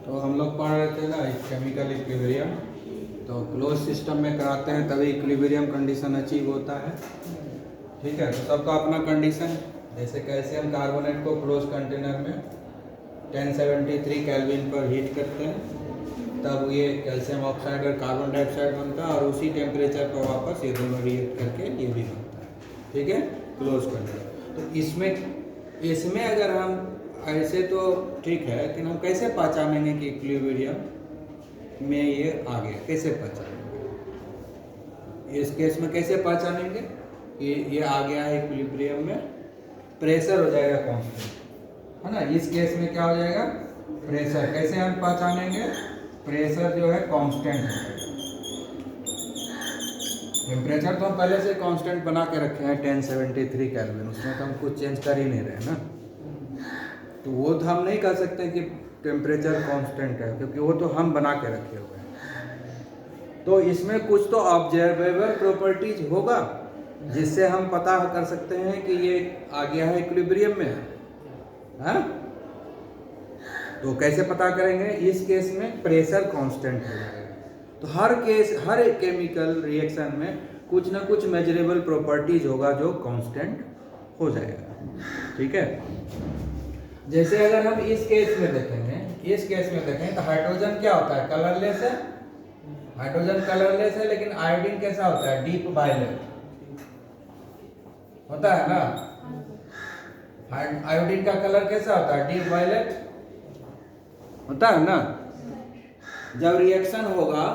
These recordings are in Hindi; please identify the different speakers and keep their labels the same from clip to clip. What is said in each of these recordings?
Speaker 1: तो हम लोग पढ़ रहे थे ना केमिकल इक्विलिब्रियम। तो क्लोज सिस्टम में कराते हैं तभी इक्विलिब्रियम कंडीशन अचीव होता है। ठीक है, तो सबका अपना कंडीशन। जैसे कैल्शियम कार्बोनेट को क्लोज कंटेनर में 1073 केल्विन पर हीट करते हैं, तब ये कैल्शियम ऑक्साइड और कार्बन डाइऑक्साइड बनता है, और उसी टेम्परेचर पर वापस ये दोनों रिएक्ट करके ये भी बनता है। ठीक है, क्लोज कंटेनर। तो इसमें अगर हम ऐसे तो ठीक है, लेकिन हम कैसे पहचानेंगे कि इक्विलिब्रियम में ये आ गया? कैसे पहचानेंगे? इस केस में कैसे पहचानेंगे ये आ गया है इक्विलिब्रियम में? प्रेशर हो जाएगा कांस्टेंट, है ना। इस केस में क्या हो जाएगा? प्रेशर। कैसे हम पहचानेंगे? प्रेशर जो है कांस्टेंट है। टेम्परेचर तो हम पहले से कांस्टेंट बना के रखे हैं 1073 केल्विन, उसमें तो हम कुछ चेंज कर ही नहीं रहे ना। तो वो तो हम नहीं कह सकते कि टेम्परेचर कांस्टेंट है, क्योंकि वो तो हम बना के रखे हुए हैं। तो इसमें कुछ तो ऑब्जर्वेबल प्रॉपर्टीज होगा जिससे हम पता कर सकते हैं कि ये आ गया है इक्विलिब्रियम में, है? तो कैसे पता करेंगे? इस केस में प्रेशर कांस्टेंट हो जाएगा। तो हर केमिकल रिएक्शन में कुछ ना कुछ मेजरेबल प्रॉपर्टीज होगा जो कांस्टेंट हो जाएगा। ठीक है, जैसे अगर हम इस केस में देखें तो हाइड्रोजन क्या होता है? कलरलेस है। हाइड्रोजन कलरलेस है, लेकिन आयोडीन कैसा होता है? डीप वायलेट होता है ना। आयोडीन का कलर कैसा होता है? डीप वायलेट होता है ना। जब रिएक्शन होगा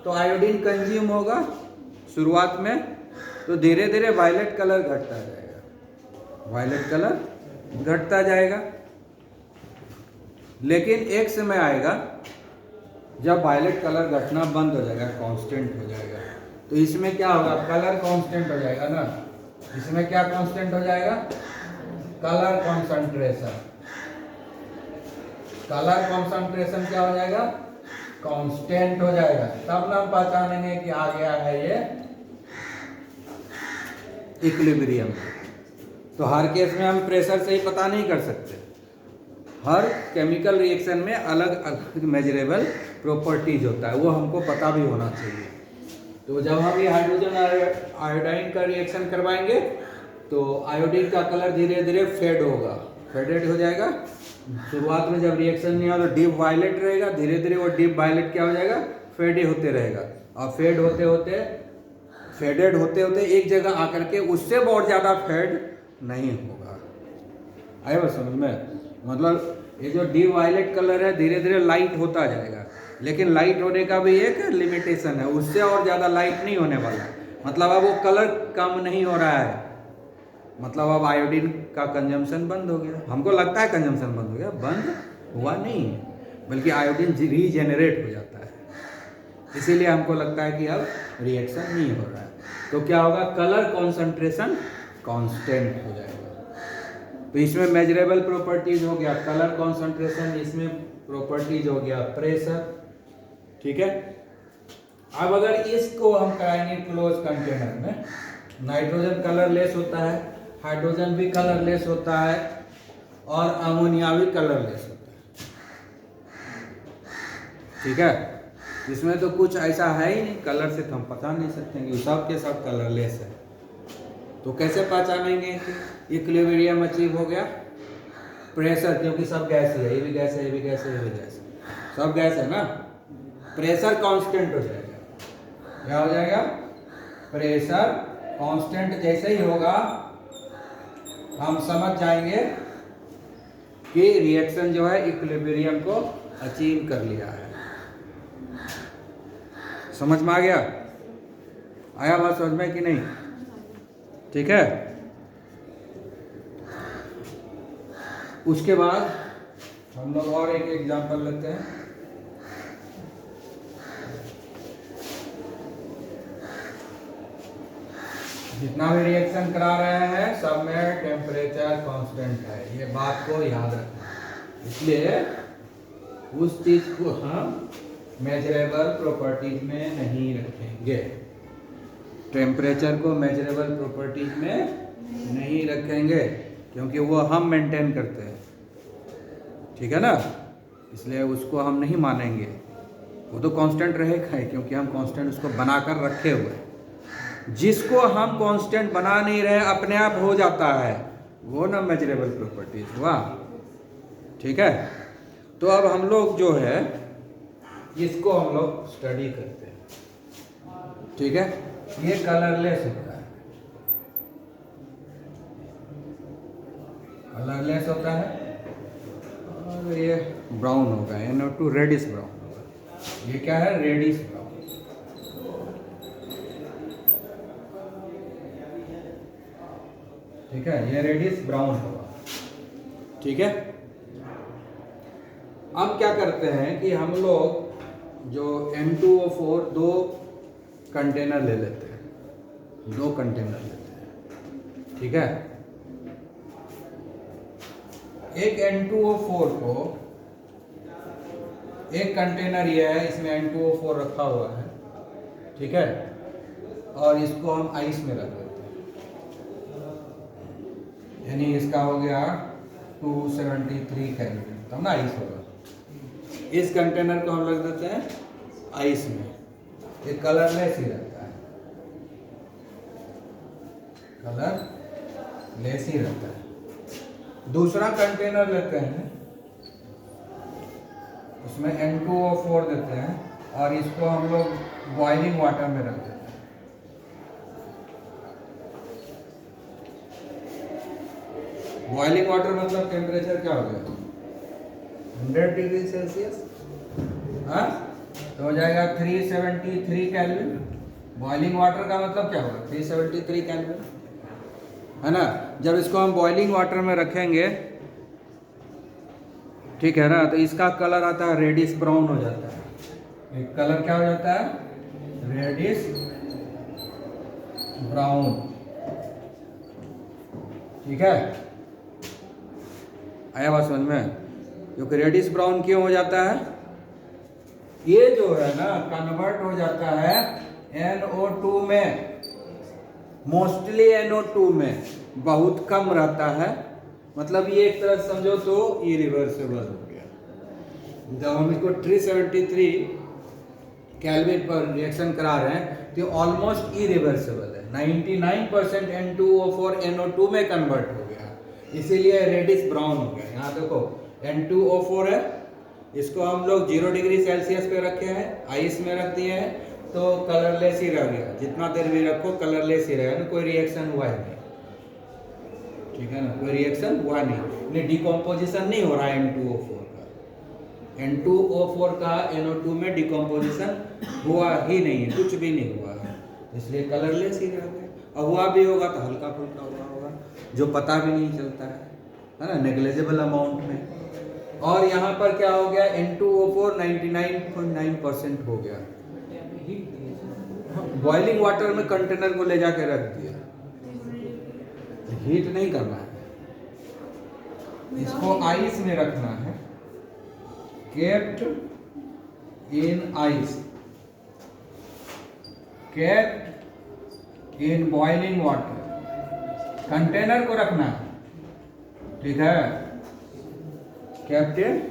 Speaker 1: तो आयोडीन कंज्यूम होगा शुरुआत में, तो धीरे धीरे वायलेट कलर घटता जाएगा। लेकिन एक समय आएगा जब वायलेट कलर घटना बंद हो जाएगा, कांस्टेंट हो जाएगा। तो इसमें क्या होगा? कलर कांस्टेंट हो जाएगा ना। इसमें क्या कांस्टेंट हो जाएगा? Colour concentration. कलर कॉन्सेंट्रेशन क्या हो जाएगा? कांस्टेंट हो जाएगा। तब ना हम पहचानेंगे कि आ गया है ये इक्विलिब्रियम। तो हर केस में हम प्रेशर से ही पता नहीं कर सकते। हर केमिकल रिएक्शन में अलग अलग मेजरेबल प्रॉपर्टीज होता है, वो हमको पता भी होना चाहिए। तो जब हम ये हाइड्रोजन आयोडाइन का रिएक्शन करवाएंगे तो आयोडीन का कलर धीरे धीरे फेडेड हो जाएगा। शुरुआत में जब रिएक्शन नहीं हो तो डीप वायलेट रहेगा, धीरे धीरे वो डीप वायलेट क्या हो जाएगा? फेड होते रहेगा, और फेडेड होते होते एक जगह आकर के उससे बहुत ज़्यादा फेड नहीं होगा। आए बस समझ में? मतलब ये जो डीप वायलेट कलर है धीरे धीरे लाइट होता जाएगा, लेकिन लाइट होने का भी एक लिमिटेशन है, उससे और ज़्यादा लाइट नहीं होने वाला है। मतलब अब वो कलर कम नहीं हो रहा है, मतलब अब आयोडीन का कंजम्पशन बंद हो गया। हमको लगता है कंजम्पशन बंद हो गया, बंद हुआ नहीं है, बल्कि आयोडीन रीजेनरेट हो जाता है। इसीलिए हमको लगता है कि अब रिएक्शन नहीं हो रहा है। तो क्या होगा? कलर कॉन्सेंट्रेशन कांस्टेंट हो जाएगा। तो इसमें मेजरेबल प्रॉपर्टीज हो गया कलर कॉन्सेंट्रेशन, इसमें प्रॉपर्टीज हो गया प्रेशर। ठीक है, अब अगर इसको हम कराएंगे क्लोज कंटेनर में, नाइट्रोजन कलरलेस होता है, हाइड्रोजन भी कलरलेस होता है, और अमोनिया भी कलरलेस होता है। ठीक है, इसमें तो कुछ ऐसा है ही नहीं, कलर से तो हम पता नहीं सकते कि सब के सब कलरलेस है। तो कैसे पहचानेंगे कि इक्विलिब्रियम अचीव हो गया? प्रेशर, क्योंकि सब गैस है, ये भी गैस है, ये भी गैस है, ये भी गैस है, सब गैस है ना। प्रेशर कांस्टेंट हो जाएगा। क्या हो जाएगा? प्रेशर कांस्टेंट जैसे ही होगा हम समझ जाएंगे कि रिएक्शन जो है इक्विलिब्रियम को अचीव कर लिया है। समझ में आ गया? आया बात समझ में कि नहीं? ठीक है, उसके बाद हम लोग और एक एग्जांपल लेते हैं। जितना भी रिएक्शन करा रहे हैं सब में टेम्परेचर कांस्टेंट है, ये बात को याद रखना। इसलिए उस चीज को हम मेजरेबल प्रॉपर्टीज में नहीं रखेंगे, टेम्परेचर को मेजरेबल प्रॉपर्टीज में नहीं रखेंगे, क्योंकि वो हम मेंटेन करते हैं। ठीक है ना। इसलिए उसको हम नहीं मानेंगे, वो तो कांस्टेंट रहेगा ही, क्योंकि हम कांस्टेंट उसको बनाकर रखे हुए हैं। जिसको हम कांस्टेंट बना नहीं रहे अपने आप हो जाता है, वो ना मेजरेबल प्रॉपर्टीज हुआ। ठीक है, तो अब हम लोग जो है इसको हम लोग स्टडी करते हैं। ठीक है, ये कलरलेस होता है, कलरलेस होता है, और ये ब्राउन होगा, NO2 रेडिश ब्राउन होगा। ये क्या है? Reddish brown. ठीक है, ये रेडिश ब्राउन होगा। ठीक है, अब क्या करते हैं कि हम लोग जो N2O4 दो कंटेनर ले लेते हैं, दो कंटेनर लेते हैं। ठीक है, एक N2O4 को, एक कंटेनर ये है, इसमें N2O4 रखा हुआ है। ठीक है, और इसको हम आइस में रख देते हैं, यानी इसका हो गया 273 केल्विन, तब ना आइस होगा। इस कंटेनर को हम रख देते हैं आइस में, ये कलरलेस ही रहता है, कलरलेस ही रहता है। दूसरा कंटेनर लेते हैं, उसमें N2O4 देते हैं, और इसको हम लोग बॉइलिंग वाटर में रख देते हैं। बॉइलिंग वाटर मतलब टेम्परेचर क्या हो गया? 100 डिग्री सेल्सियस, हाँ, तो हो जाएगा 373 केल्विन। बॉइलिंग वाटर का मतलब क्या होगा? 373 केल्विन, है ना। जब इसको हम बॉइलिंग वाटर में रखेंगे, ठीक है ना, तो इसका कलर आता है रेडिश ब्राउन हो जाता है। एक कलर क्या हो जाता है? Reddish brown. ठीक है, आया बात समझ में? क्योंकि रेडिश ब्राउन क्यों हो जाता है? ये जो है ना कन्वर्ट हो जाता है NO2 में, मोस्टली NO2 में, बहुत कम रहता है। मतलब ये एक तरह से समझो तो इरिवर्सिबल हो गया। जब हम इसको 373 केल्विन पर रिएक्शन करा रहे हैं तो ऑलमोस्ट इरिवर्सिबल है, 99% N2O4 NO2 में कन्वर्ट हो गया, इसीलिए रेडिश ब्राउन हो गया। यहाँ देखो N2O4 है, इसको हम लोग 0 डिग्री सेल्सियस पे रखे हैं, आइस में रख दिए हैं, तो कलरलेस ही रह गया। जितना देर भी रखो कलरलेस ही रहेगा, कोई रिएक्शन हुआ ही नहीं। ठीक है ना, कोई रिएक्शन हुआ नहीं, डिकम्पोजिशन नहीं हो रहा है N2O4 का। N2O4 का NO2 में डिकम्पोजिशन हुआ ही नहीं है, कुछ भी नहीं हुआ है, इसलिए कलरलेस ही रह गया। और हुआ भी होगा तो हल्का फुल्का हुआ होगा, जो पता भी नहीं चलता है ना, नेग्लिजिबल अमाउंट में। और यहाँ पर क्या हो गया? N2O4 99.9% हो गया। बॉइलिंग वाटर में कंटेनर को ले जाके रख दिया, हीट नहीं करना है, इसको आइस में रखना है, kept in ice, kept in boiling water. Container को रखना है, ठीक है, kept in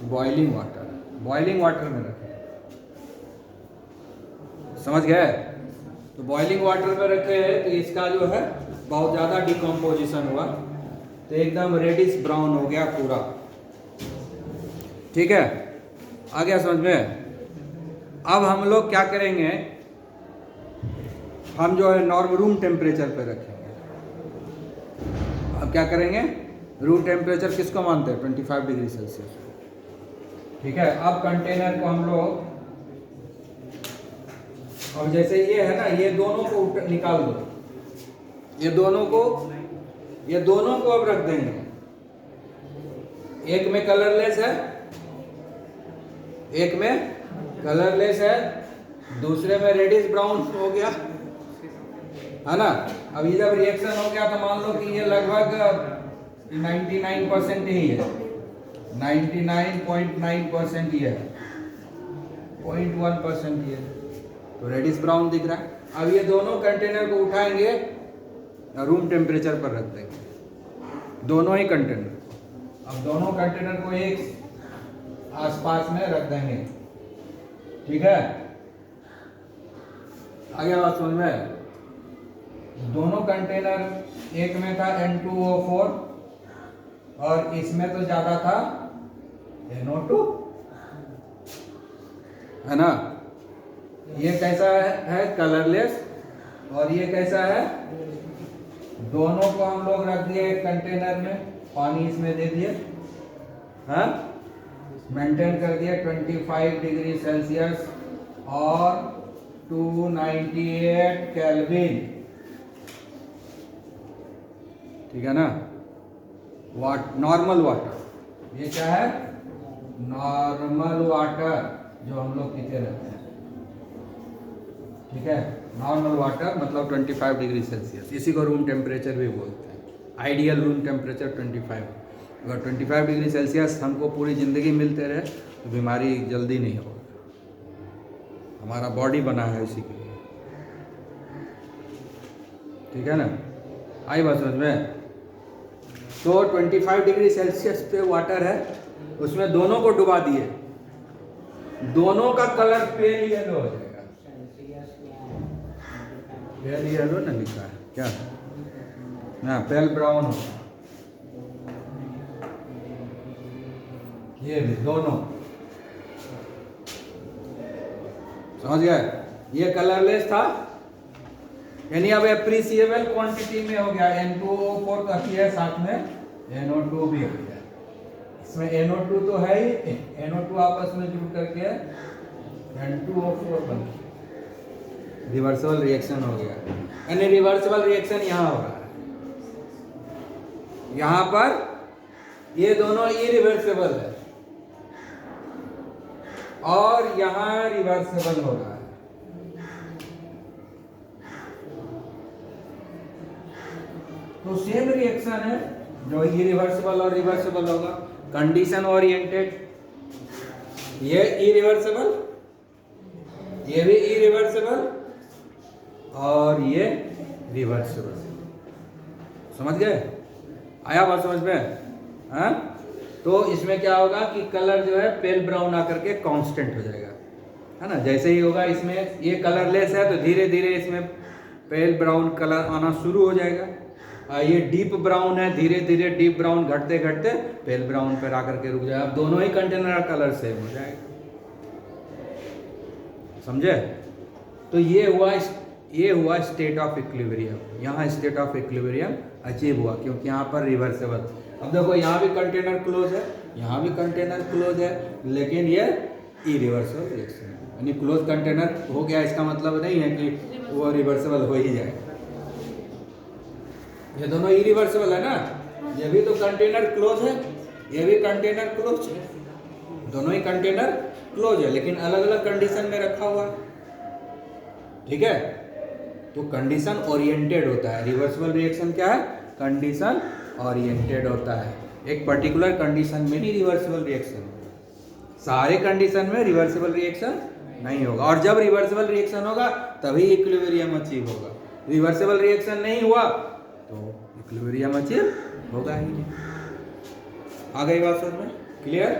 Speaker 1: boiling water, boiling water में रखें। समझ गए? तो बॉइलिंग वाटर में रखे हैं तो इसका जो है बहुत ज़्यादा डिकम्पोजिशन हुआ, तो एकदम रेडिश ब्राउन हो गया पूरा। ठीक है, आ गया समझ में? अब हम लोग क्या करेंगे, हम जो है नॉर्मल रूम टेम्परेचर पे रखेंगे। अब क्या करेंगे? रूम टेम्परेचर किसको मानते हैं? 25 डिग्री सेल्सियस। ठीक है, अब कंटेनर को हम लोग, और जैसे ये है ना, ये दोनों को निकाल दो, ये दोनों को अब रख देंगे। एक में कलरलेस है, एक में कलरलेस है, दूसरे में रेडिश ब्राउन हो गया, है ना। अब ये जब रिएक्शन हो गया तो मान लो कि ये लगभग 99% ही है, 99.9% ये है, 0.1% ये है, तो रेडिश ब्राउन दिख रहा है। अब ये दोनों कंटेनर को उठाएंगे, रूम टेम्परेचर पर रख देंगे, दोनों ही कंटेनर। अब दोनों कंटेनर को एक आसपास में रख देंगे। ठीक है, आगे बात समझ में। दोनों कंटेनर, एक में था N2O4 और इसमें तो ज्यादा था NO2, है ना। ये कैसा है कलरलेस, और ये कैसा है, दोनों को हम लोग रख दिए एक कंटेनर में, पानी इसमें दे दिए, हाँ, मेंटेन कर दिया 25 डिग्री सेल्सियस और 298 केल्विन। ठीक है ना। नॉर्मल वाटर, ये क्या है, नॉर्मल वाटर जो हम लोग पीते रहते हैं। ठीक है, नॉर्मल वाटर मतलब 25 डिग्री सेल्सियस, इसी को रूम टेम्परेचर भी बोलते हैं। Ideal room temperature 25। अगर 25 डिग्री सेल्सियस हमको पूरी ज़िंदगी मिलते रहे तो बीमारी जल्दी नहीं होगी। हमारा बॉडी बना है इसी के लिए। ठीक है ना, आई बात समझ में। तो 25 डिग्री सेल्सियस पे वाटर है, उसमें दोनों को डुबा दिए, दोनों का कलर पेल येलो हो जाएगा। पेल येलो ना लिखा है क्या, ना पेल ब्राउन होगा। ये भी दोनों, समझ गए। ये कलरलेस था, यानी अब एप्रिसिएबल क्वांटिटी में हो गया। N2O4 का है, साथ में NO2 भी हो गया। इसमें NO2 तो है ही, NO2 आपस में जुड़ करके N2O4 बन गया, रिवर्सिबल रिएक्शन हो गया। यानी रिवर्सिबल रिएक्शन यहाँ हो रहा है, यहाँ पर ये दोनों इरिवर्सिबल है और यहाँ रिवर्सिबल हो रहा है। तो सेम रिएक्शन है जो इरिवर्सिबल और रिवर्सिबल होगा। कंडीशन ओरिएंटेड, ये इरिवर्सिबल, ये भी इरिवर्सिबल और ये रिवर्सिबल। समझ गए, आया बात समझ में, हाँ। तो इसमें क्या होगा कि कलर जो है पेल ब्राउन आकर के कांस्टेंट हो जाएगा, है ना। जैसे ही होगा, इसमें ये कलरलेस है तो धीरे धीरे इसमें पेल ब्राउन कलर आना शुरू हो जाएगा। ये डीप ब्राउन है, धीरे धीरे डीप ब्राउन घटते घटते पेल ब्राउन पर आकर के रुक जाएगा। अब दोनों ही कंटेनर का कलर सेम हो जाएगा, समझे। तो ये हुआ स्टेट ऑफ इक्विलिब्रियम। यहाँ स्टेट ऑफ इक्विलिब्रियम अचीव हुआ, क्योंकि यहाँ पर रिवर्सिबल। अब देखो, यहाँ भी कंटेनर क्लोज है, यहाँ भी कंटेनर क्लोज है, लेकिन ये इरिवर्सिबल रिएक्शन है। यानी क्लोज कंटेनर हो गया, इसका मतलब नहीं है कि वो रिवर्सिबल हो ही जाएगा। ये दोनों इरिवर्सिबल है ना, ये भी तो कंटेनर क्लोज है, ये भी कंटेनर क्लोज है, दोनों ही कंटेनर क्लोज है, लेकिन अलग अलग कंडीशन में रखा हुआ है। ठीक है, तो कंडीशन ओरिएंटेड होता है। रिवर्सिबल रिएक्शन क्या है, कंडीशन ओरिएंटेड होता है। एक पर्टिकुलर कंडीशन में ही रिवर्सिबल रिएक्शन होगा, सारे कंडीशन में रिवर्सिबल रिएक्शन नहीं होगा। और जब रिवर्सिबल रिएक्शन होगा तभी इक्विलिब्रियम अचीव होगा। रिवर्सिबल रिएक्शन नहीं हुआ तो इक्विलिब्रियम अचीव होगा ही नहीं। आ गई बात समझ में, क्लियर।